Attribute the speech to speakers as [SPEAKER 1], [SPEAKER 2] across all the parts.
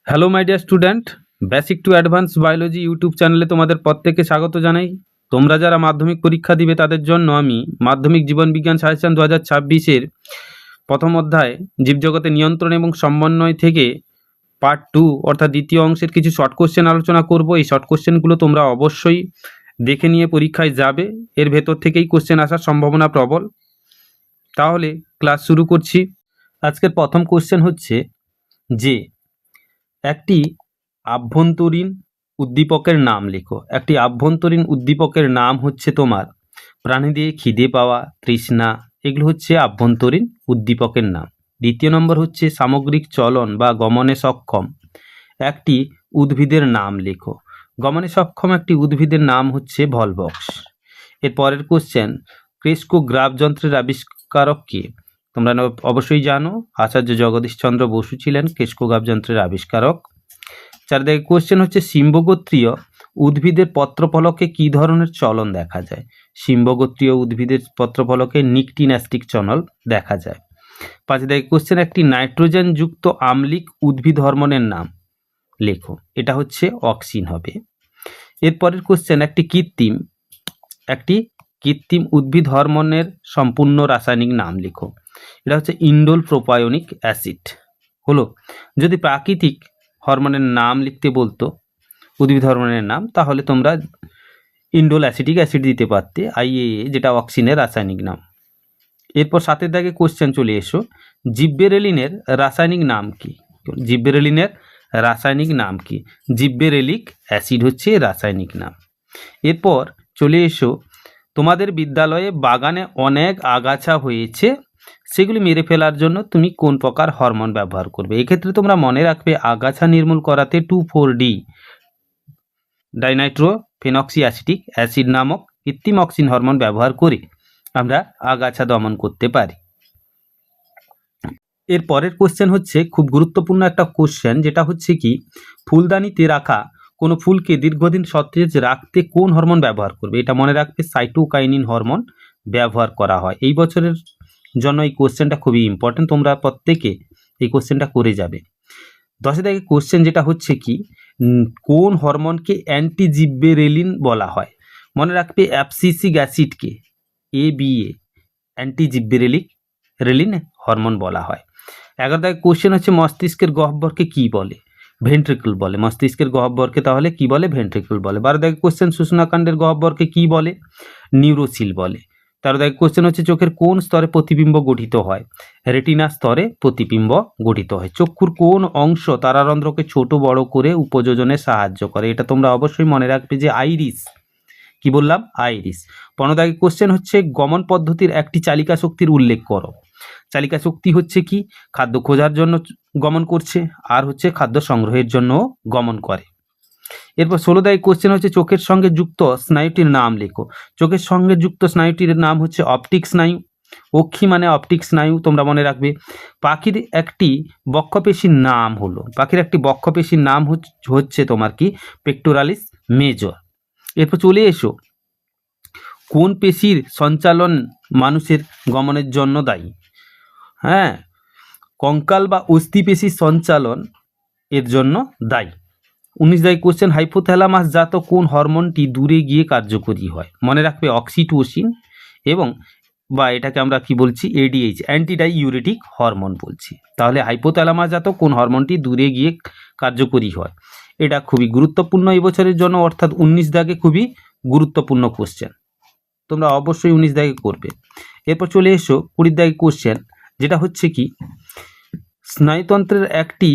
[SPEAKER 1] Hello my dear student, basic to advance biology YouTube চ্যানেলে তোমাদের প্রত্যেককে স্বাগত জানাই। তোমরা যারা মাধ্যমিক পরীক্ষা দিবে তাদের জন্য আমি মাধ্যমিক জীবনবিজ্ঞান সাজেশন 2026-এর প্রথম অধ্যায় জীবজগতের নিয়ন্ত্রণ এবং সমন্বয় থেকে পার্ট 2 অর্থাৎ দ্বিতীয় অংশের কিছু শর্ট কোশ্চেন আলোচনা করব। এই শর্ট কোশ্চেনগুলো তোমরা অবশ্যই দেখে নিয়ে পরীক্ষায় যাবে, এর ভেতর থেকেই কোশ্চেন আসার সম্ভাবনা প্রবল। তাহলে ক্লাস শুরু করছি। আজকের প্রথম কোশ্চেন হচ্ছে যে একটি আভ্যন্তরীণ উদ্দীপকের নাম লেখো। একটি আভ্যন্তরীণ উদ্দীপকের নাম হচ্ছে তোমার প্রাণীদের খিদে পাওয়া, তৃষ্ণা, এগুলো হচ্ছে আভ্যন্তরীণ উদ্দীপকের নাম। দ্বিতীয় নম্বর হচ্ছে সামগ্রিক চলন বা গমনে সক্ষম একটি উদ্ভিদের নাম লেখো। গমনে সক্ষম একটি উদ্ভিদের নাম হচ্ছে ভলভক্স। এর পরের কোশ্চেন, ক্রেস্কোগ্রাফ যন্ত্রের আবিষ্কারক কে? তোমরা অবশ্যই জানো আচার্য জগদীশচন্দ্র বসু ছিলেন ক্রেস্কোগ্রাফ যন্ত্রের আবিষ্কারক। চারদিকে কোশ্চেন হচ্ছে সিম্বগোত্রীয় উদ্ভিদের পত্রফলকে কি ধরনের চলন দেখা যায়? সিম্বগোত্রীয় উদ্ভিদের পত্রফলকে নিকটিন্যাস্টিক চলন দেখা যায়। পাঁচ দিকে কোশ্চেন, একটি নাইট্রোজেন যুক্ত আম্লিক উদ্ভিদ হরমোনের নাম লেখো। এটা হচ্ছে অক্সিন হবে। এরপরের কোশ্চেন, একটি কৃত্রিম উদ্ভিদ হরমোনের সম্পূর্ণ রাসায়নিক নাম লেখো। এটা হচ্ছে ইন্ডোল প্রোপায়োনিক অ্যাসিড হলো। যদি প্রাকৃতিক হরমোনের নাম লিখতে বলতো, উদ্ভিদ হরমোনের নাম, তাহলে তোমরা ইন্ডোল অ্যাসিটিক অ্যাসিড দিতে পারতে, IAA, যেটা অক্সিনের রাসায়নিক নাম। এরপর 7 দাগে কোশ্চেন চলে এসো, জিব্বেরেলিনের রাসায়নিক নাম কি? জিব্বেরেলিনের রাসায়নিক নাম কি? জিব্বেরেলিক অ্যাসিড হচ্ছে রাসায়নিক নাম। এরপর চলে এসো, তোমাদের বিদ্যালয়ে বাগানে অনেক আগাছা হয়েছে, সেগুলি মেরে ফেলার জন্য তুমি কোন প্রকার হরমোন ব্যবহার করবে? এক্ষেত্রে তোমরা মনে রাখবে আগাছা নির্মূল করাতে 2,4-D ডাইনাইট্রো ফেনক্সিঅ্যাসিটিক অ্যাসিড নামক কৃত্রিম অক্সিন হরমোন ব্যবহার করে আমরা আগাছা দমন করতে পারি। এর পরের কোশ্চেন হচ্ছে খুব গুরুত্বপূর্ণ একটা কোশ্চেন, যেটা হচ্ছে কি, ফুলদানিতে রাখা কোনো ফুলকে দীর্ঘদিন সতেজ রাখতে কোন হরমোন ব্যবহার করবে? এটা মনে রাখবে সাইটোকাইনিন হরমোন ব্যবহার করা হয়। এই বছরের জন্য এই কোশ্চেনটা খুবই ইম্পর্টেন্ট, তোমরা প্রত্যেকে এই কোশ্চেনটা করে যাবে। 10 দাগে কোশ্চেন যেটা হচ্ছে কি, কোন হরমোনকে অ্যান্টিজিব্বেরেলিন বলা হয়? মনে রাখবে অ্যাবসিসিক অ্যাসিডকে ABA অ্যান্টিজিব্বেরেলিন হরমোন বলা হয়। 11 দাগে কোশ্চেন হচ্ছে মস্তিষ্কের গহ্বরকে কি বলে? ভেন্ট্রিকল বলে। মস্তিষ্কের গহ্বরকে তাহলে কি বলে? ভেন্ট্রিকল বলে। 12 দাগে কোশ্চেন, শুষ্ণাকাণ্ডের গহ্বরকে কি বলে? নিউরোসিল বলে। 13 দাগে কোশ্চেন হচ্ছে চোখের কোন স্তরে প্রতিবিম্ব গঠিত হয়? রেটিনা স্তরে প্রতিবিম্ব গঠিত হয়। চক্ষুর কোন অংশ তারারন্ধ্রকে ছোট বড় করে উপযোজনে সাহায্য করে? এটা তোমরা অবশ্যই মনে রাখবে যে আইরিস। কি বললাম? আইরিস। 15 দাগে কোশ্চেন হচ্ছে গমন পদ্ধতির একটি চালিকা শক্তির উল্লেখ করো। চালিকা শক্তি হচ্ছে কি, খাদ্য খোঁজার জন্য গমন করছে, আর হচ্ছে খাদ্য সংগ্রহের জন্য গমন করে। এরপর 16 দাগে কোশ্চেন হচ্ছে চোখের সঙ্গে যুক্ত স্নায়ুটির নাম লেখো। চোখের সঙ্গে যুক্ত স্নায়ুটির নাম হচ্ছে অপটিক স্নায়ু। অক্ষি মানে অপটিক স্নায়ু, তোমরা মনে রাখবে। পাখির একটি বক্ষপেশির নাম হলো, পাখির একটি বক্ষপেশির নাম হচ্ছে তোমার কি, পেক্টোরালিস মেজর। এরপর চলে এসো, কোন পেশির সঞ্চালন মানুষের গমনের জন্য দায়ী? হ্যাঁ, কঙ্কাল বা অস্থিপেশির সঞ্চালন এর জন্য দায়ী। 19 দাগে কোশ্চেন, হাইপোথ্যালামাস জাত কোন হরমোনটি দূরে গিয়ে কার্যকরী হয়? মনে রাখবে অক্সিটোসিন, এবং বা এটাকে আমরা কি বলছি, ADH অ্যান্টিডাইইউরেটিক হরমোন বলছি। তাহলে হাইপোথ্যালামাস জাত কোন হরমোনটি দূরে গিয়ে কার্যকরী হয়? এটা খুবই গুরুত্বপূর্ণ এই বছরের জন্য, অর্থাৎ 19 দাগে খুবই গুরুত্বপূর্ণ কোশ্চেন, তোমরা অবশ্যই 19 দাগে করবে। এরপর চলে এসো 20 দাগে কোশ্চেন, যেটা হচ্ছে কি, স্নায়ুতন্ত্রের একটি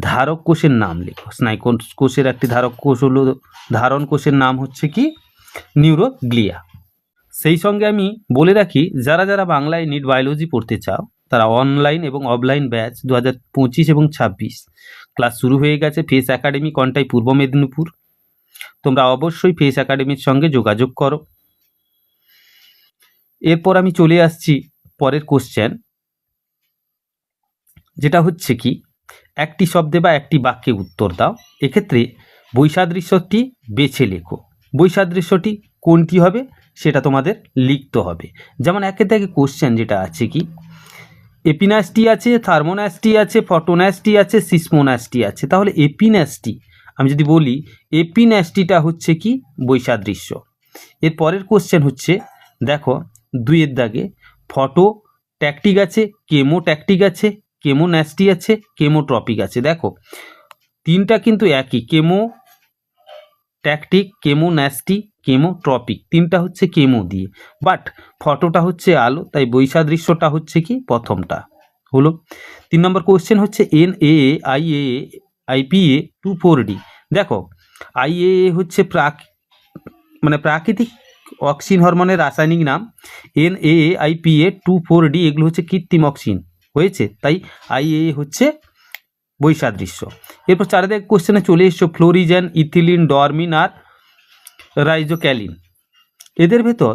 [SPEAKER 1] ধারক কোষের নাম লেখো। স্নায়ু কোষের একটি ধারক কোষ হলো, ধারণ কোষের নাম হচ্ছে কি, নিউরোগ্লিয়া। সেই সঙ্গে আমি বলে রাখি, যারা যারা বাংলায় নিট বায়োলজি পড়তে চাও, তারা অনলাইন এবং অফলাইন ব্যাচ 2025 এবং 26 ক্লাস শুরু হয়ে গেছে ফেস একাডেমি, কন্টাই, পূর্ব মেদিনীপুর। তোমরা অবশ্যই ফেস একাডেমির সঙ্গে যোগাযোগ করো। এরপর আমি চলে আসছি পরের কোশ্চেন, যেটা হচ্ছে কি, একটি শব্দে বা একটি বাক্যে উত্তর দাও। এক্ষেত্রে বৈসাদৃশ্যটি বেছে লেখো। বৈসাদৃশ্যটি কোনটি হবে সেটা তোমাদের লিখতে হবে। যেমন একের দাগে কোশ্চেন যেটা আছে কি, এপিন্যাস্টি আছে, থার্মোন্যাস্টি আছে, ফটোন্যাস্টি আছে, সিসমোন্যাস্টি আছে। তাহলে এপিন্যাস্টি আমি যদি বলি, এপিন্যাস্টিটা হচ্ছে কি বৈসাদৃশ্য। এর পরের কোশ্চেন হচ্ছে দেখো 2 দাগে ফটোট্যাকটিক আছে, কেমোট্যাকটিক আছে, কেমোন্যাস্টি আছে, কেমোট্রপিক আছে। দেখো তিনটা কিন্তু একই, কেমোট্যাকটিক, কেমোন্যাস্টি, কেমোট্রপিক, তিনটা হচ্ছে কেমো দিয়ে, বাট ফটোটা হচ্ছে আলো, তাই বৈসাদৃশ্যটা হচ্ছে কি প্রথমটা হলো। 3 নম্বর কোশ্চেন হচ্ছে NAA, IAA, IPA 2,4-D। দেখো IAA হচ্ছে প্রাকৃতিক অক্সিন হরমোনের রাসায়নিক নাম, NAA, IPA 2,4-D এগুলো হচ্ছে কৃত্রিম অক্সিন হয়েছে, তাই IAA হচ্ছে বৈসাদৃশ্য। এরপর 4 দাগে কোশ্চেনে চলে এসছো ফ্লোরিজেন, ইথিলিন, ডরমিন আর রাইজোক্যালিন। এদের ভেতর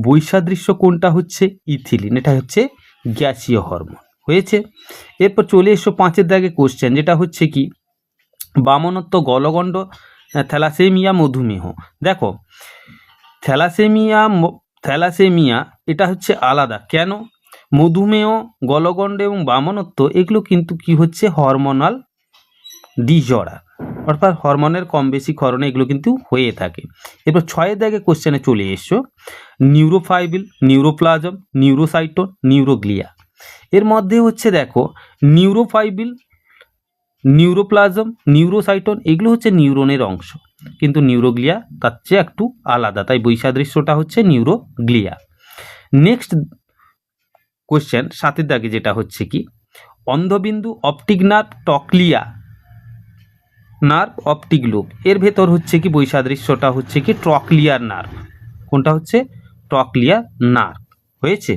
[SPEAKER 1] বৈসাদৃশ্য কোনটা হচ্ছে ইথিলিন, এটা হচ্ছে গ্যাসীয় হরমোন হয়েছে। এরপর চলে এসো 5 দাগে কোশ্চেন, যেটা হচ্ছে কি বামনত্ব, গলগণ্ড, থ্যালাসেমিয়া, মধুমেহ। দেখো থ্যালাসেমিয়া এটা হচ্ছে আলাদা, কেন? মধুমেহ, গলগণ্ড এবং বামনত্ব এগুলো কিন্তু কি হচ্ছে হরমোনাল ডিসঅর্ডার, অর্থাৎ হরমোনের কম বেশি ক্ষরণে এগুলো কিন্তু হয়ে থাকে। এরপর 6 দাগে কোশ্চেনে চলে এসছো নিউরোফাইবিল, নিউরোপ্লাজম, নিউরোসাইটোন, নিউরোগ্লিয়া। এর মধ্যে হচ্ছে দেখো নিউরোফাইবিল, নিউরোপ্লাজম, নিউরোসাইটোন এগুলো হচ্ছে নিউরনের অংশ, কিন্তু নিউরোগ্লিয়া তার চেয়ে একটু আলাদা, তাই বৈসাদৃশ্যটা হচ্ছে নিউরোগ্লিয়া। নেক্সট কোশ্চেন 7 দাগে, যেটা হচ্ছে কি অন্ধবিন্দু, optic nerve, trochlear nerve, optic lobe. এর ভেতর হচ্ছে কি বৈসাদৃশ্যটা হচ্ছে কি ট্রকলিয়ার নার্ভ। কোনটা হচ্ছে? টকলিয়ার নার্ভ হয়েছে,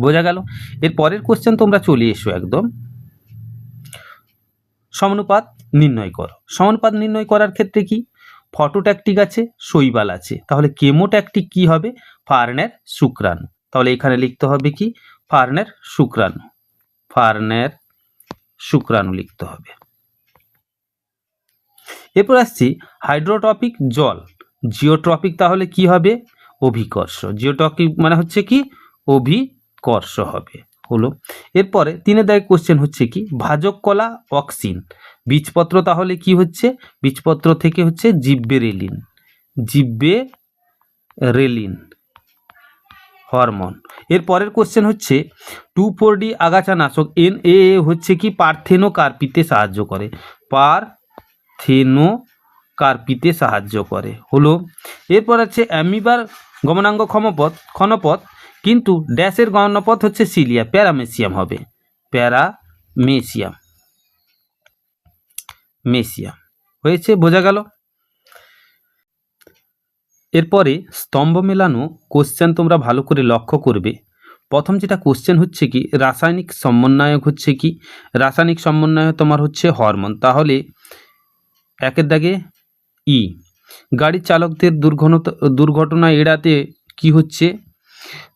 [SPEAKER 1] বোঝা গেল। এর পরের কোশ্চেন তোমরা চলে এসো একদম সমানুপাত নির্ণয় করো। সমানুপাত নির্ণয় করার ক্ষেত্রে কি ফটোট্যাকটিক আছে, শৈবাল আছে, তাহলে কেমোট্যাকটিক কি হবে? ফার্নের শুক্রাণু। তাহলে এখানে লিখতে হবে কি ফার্নের শুক্রাণু, ফার্নের শুক্রাণু লিখতে হবে। এরপর আসছি হাইড্রোট্রপিক, জল। জিওট্রপিক তাহলে কি হবে? অভিকর্ষ। জিওট্রপিক মানে হচ্ছে কি অভিকর্ষ হবে হলো। এরপরে 3 দাগে কোশ্চেন হচ্ছে কি ভাজক কলা, অক্সিন। বীজপত্র তাহলে কি হচ্ছে? বীজপত্র থেকে হচ্ছে জিব্বেরেলিন, জিব্বেরেলিন হরমোন। এর পরের কোশ্চেন হচ্ছে 2,4-D আগাছানাশক NAA হচ্ছে কি পার্থেনোকার্পিতে সাহায্য করে, পার্থেনোকার্পিতে সাহায্য করে হলো। এরপর আছে অ্যামিবার গমনাঙ্গ ক্ষণপথ, কিন্তু ড্যাশের গমনপথ হচ্ছে সিলিয়া, প্যারামেসিয়াম হবে, মেসিয়াম হয়েছে, বোঝা গেল। এরপরে স্তম্ভ মেলানো কোশ্চেন তোমরা ভালো করে লক্ষ্য করবে। প্রথম যেটা কোশ্চেন হচ্ছে কি রাসায়নিক সমন্বয়ক হচ্ছে কি, রাসায়নিক সমন্বয়ক তোমার হচ্ছে হরমোন, তাহলে 1 দাগে ই। গাড়ির চালকদের দুর্ঘটনা এড়াতে কি হচ্ছে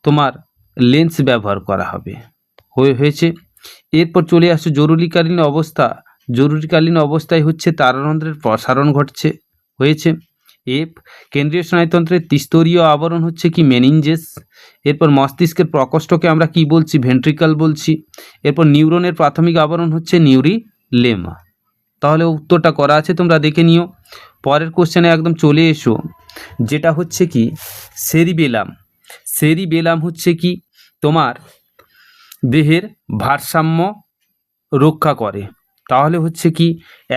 [SPEAKER 1] তোমার লেন্স ব্যবহার করা হবে হয়েছে। এরপর চলে আসছে জরুরিকালীন অবস্থায় হচ্ছে তারারন্ধ্রের প্রসারণ ঘটছে হয়েছে। এফ কেন্দ্রীয় স্নায়ুতন্ত্রের ত্রিস্তরীয় আবরণ হচ্ছে কি মেনিনজেস। এরপর মস্তিষ্কের প্রকোষ্ঠকে আমরা কি বলছি? ভেন্ট্রিকল বলছি। এরপর নিউরনের প্রাথমিক আবরণ হচ্ছে নিউরিলেমা। তাহলে উত্তরটা করা আছে, তোমরা দেখে নিও। পরের কোশ্চেনে একদম চলে এসো, যেটা হচ্ছে কি সেরিবেলাম হচ্ছে কি তোমার দেহের ভারসাম্য রক্ষা করে, তাহলে হচ্ছে কি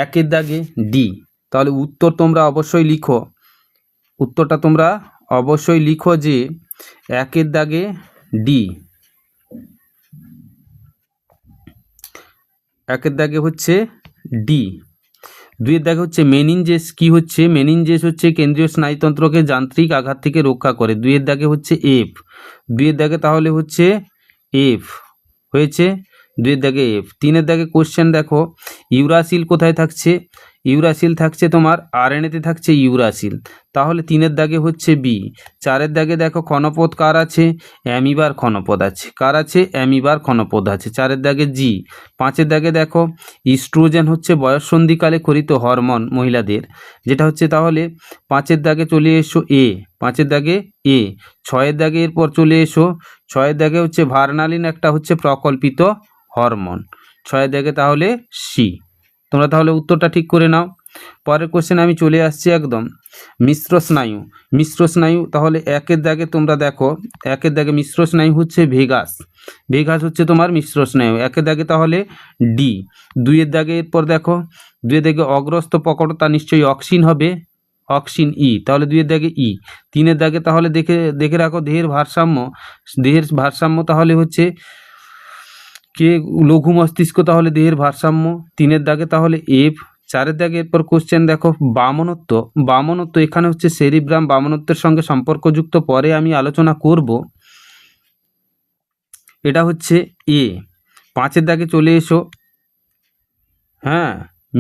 [SPEAKER 1] 1 দাগে ডি। তাহলে উত্তর তোমরা অবশ্যই লিখো, উত্তরটা তোমরা অবশ্যই লিখো যে 1 দাগে ডি, 1 দাগে হচ্ছে ডি। 2 দাগে হচ্ছে মেনিনজেস, কি হচ্ছে? মেনিনজেস হচ্ছে কেন্দ্রীয় স্নায়ুতন্ত্রকে যান্ত্রিক আঘাত থেকে রক্ষা করে। 2 দাগে হচ্ছে এফ, 2 দাগে তাহলে হচ্ছে এফ হয়েছে, 2 দাগে এফ। 3 দাগে কোশ্চেন দেখো ইউরাসিল কোথায় থাকছে? ইউরাসিল থাকছে তোমার, আরএনএতে থাকছে ইউরাসিল, তাহলে 3-এর দাগে হচ্ছে বি। 4-এর দাগে দেখো ক্ষণপদ কার আছে, অ্যামিবার ক্ষণপদ আছে, কার আছে, অ্যামিবার ক্ষণপদ আছে, 4-এর দাগে জি। 5-এর দাগে দেখো ইস্ট্রোজেন হচ্ছে বয়ঃসন্ধিকালে খরিত হরমোন মহিলাদের, যেটা হচ্ছে তাহলে 5-এর দাগে চলে এসো এ, 5-এর দাগে এ। 6-এর দাগে এরপর চলে এসো, 6-এর দাগে হচ্ছে ভার্নালিন একটা হচ্ছে প্রকল্পিত হরমোন, 6-এর দাগে তাহলে সি। তোমরা তাহলে উত্তরটা ঠিক করে নাও। পরের কোশ্চেন আমি চলে আসছি একদম। মিশ্র স্নায়ু, মিশ্র স্নায়ু তাহলে 1-এর দাগে তোমরা দেখো, 1-এর দাগে মিশ্র স্নায়ু হচ্ছে ভেগাস, ভেগাস হচ্ছে তোমার মিশ্র স্নায়ু, 1-এর দাগে তাহলে ডি। 2-এর দাগে এরপর দেখো, 2-এর দাগে অগ্রস্ত প্রকটতা নিশ্চয়ই অক্সিন হবে, অক্সিন ই, তাহলে 2-এর দাগে ই। 3-এর দাগে তাহলে দেখে রাখো দেহের ভারসাম্য, দেহের ভারসাম্য তাহলে হচ্ছে কে, লঘু মস্তিষ্ক, তাহলে দেহের ভারসাম্য, 3-এর দাগে তাহলে এফ। 4-এর দাগে এরপর কোশ্চেন দেখো বামনত্ব, বামনত্ব এখানে হচ্ছে সেরিব্রাম বামনত্বের সঙ্গে সম্পর্কযুক্ত, পরে আমি আলোচনা করব, এটা হচ্ছে এ। 5-এর দাগে চলে এসো, হ্যাঁ,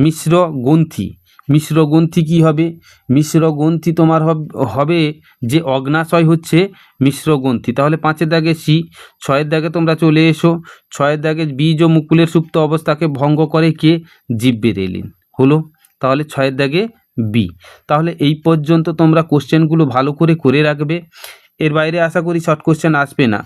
[SPEAKER 1] মিশ্র গ্রন্থি, মিশ্র গ্রন্থি কী হবে, মিশ্র গ্রন্থি তোমার হবে যে অগ্নাশয় হচ্ছে মিশ্র গ্রন্থি, তাহলে 5-এর দাগে সি। 6-এর দাগে তোমরা চলে এসো, 6-এর দাগে বীজ ও মুকুলের সুপ্ত অবস্থাকে ভঙ্গ করে কে, জিববেরেলিন, হলো, তাহলে 6-এর দাগে বি। তাহলে এই পর্যন্ত তোমরা কোশ্চেনগুলো ভালো করে রাখবে, এর বাইরে আশা করি শর্ট কোশ্চেন আসবে না।